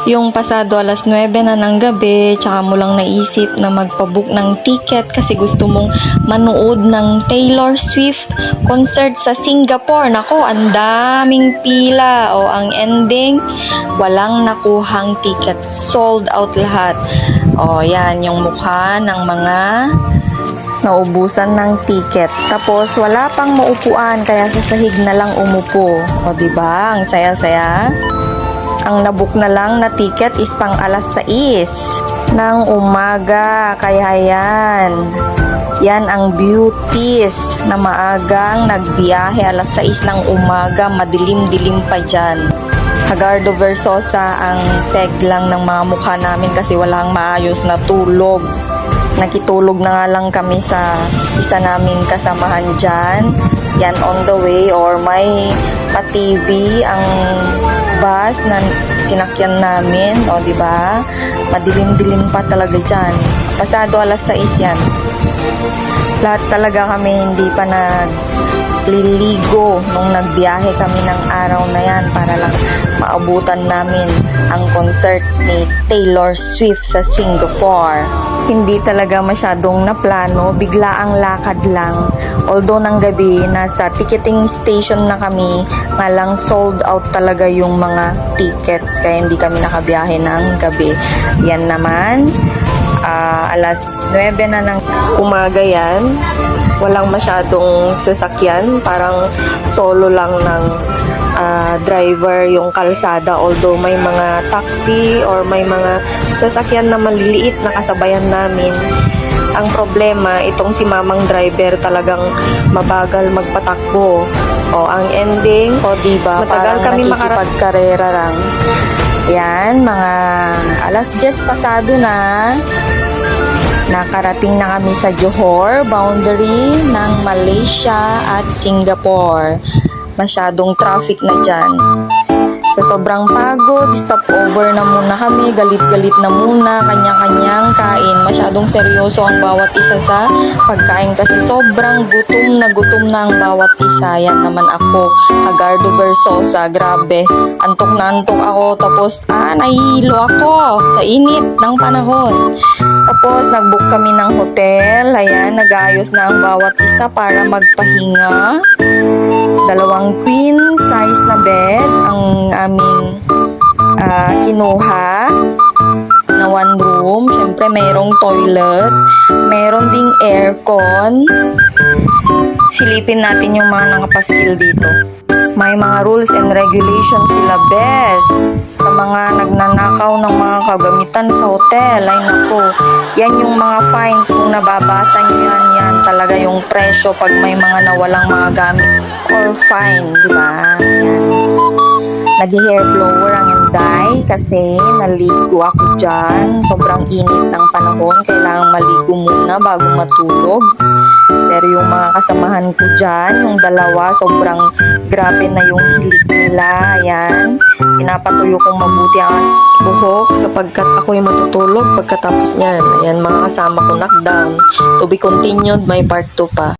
Yung pasado alas 9 na ng gabi, tsaka mo lang naisip na magpabook ng ticket kasi gusto mong manood ng Taylor Swift concert sa Singapore. Nako, ang daming pila. O ang ending, walang nakuhang ticket. Sold out lahat. O yan, yung mukha ng mga naubusan ng ticket. Tapos wala pang maupuan kaya sa sahig na lang umupo. O diba? Ang saya-saya. Ang nabook na lang na ticket is pang alas 6 ng umaga. Kaya yan. Yan ang beauties na maagang nagbiyahe alas 6 ng umaga. Madilim-dilim pa dyan. Hagardo Versosa ang peg lang ng mga mukha namin kasi walang maayos na tulog. Nakitulog na nga lang kami sa isa naming kasamahan dyan. Yan on the way or may pa-TV ang bus na sinakyan namin. O diba? Madilim-dilim pa talaga dyan. Pasado alas 6 yan. Lahat talaga kami hindi pa nagliligo nung nagbiyahe kami ng araw na yan para lang maabutan namin ang concert ni Taylor Swift sa Singapore. Hindi talaga masyadong naplano, bigla ang lakad lang. Although ng gabi, nasa ticketing station na kami, nga lang sold out talaga yung mga tickets, kaya hindi kami nakabiyahe ng gabi. Yan naman, alas 9 na ng umaga yan. Walang masyadong sasakyan, parang solo lang ng driver yung kalsada, although may mga taxi or may mga sasakyan na maliliit na kasabayan namin. Ang problema, itong si mamang driver talagang mabagal magpatakbo. O ang ending, o diba, matagal kami makikipagkarera lang. Yan, mga alas 10 pasado na. Nakarating na kami sa Johor, boundary ng Malaysia at Singapore. Masyadong traffic na dyan. Sa sobrang pagod, stopover na muna kami, galit-galit na muna, kanya-kanyang kain. Masyadong seryoso ang bawat isa sa pagkain kasi sobrang gutom na ang bawat isa. Yan naman ako, Hagardo Versosa, grabe. Antok na antok ako, tapos nahihilo ako sa init ng panahon. Tapos nagbook kami ng hotel, ayan, nag-aayos na ang bawat isa para magpahinga. 2 queen size na bed ang aming kinuha na 1 room. Siyempre mayroong toilet, mayroon ding aircon. Silipin natin yung mga nakapaskil dito. May mga rules and regulations sila, bes. Sa mga nagnanakaw ng mga kagamitan sa hotel, ay nako, yan yung mga fines. Kung nababasa nyo yan talaga yung presyo pag may mga nawalang mga gamit or fine, di ba? Yan. Nag-hair blower ang Inday kasi naligo ako dyan. Sobrang init ng panahon, kailangang maligo muna bago matulog. Pero yung mga kasamahan ko dyan, yung dalawa, sobrang grabe na yung hilik nila. Ayan, pinapatuyo kong mabuti ang buhok sapagkat ako'y matutulog pagkatapos niyan. Ayan, mga kasama ko knockdown. To be continued, may part 2 pa.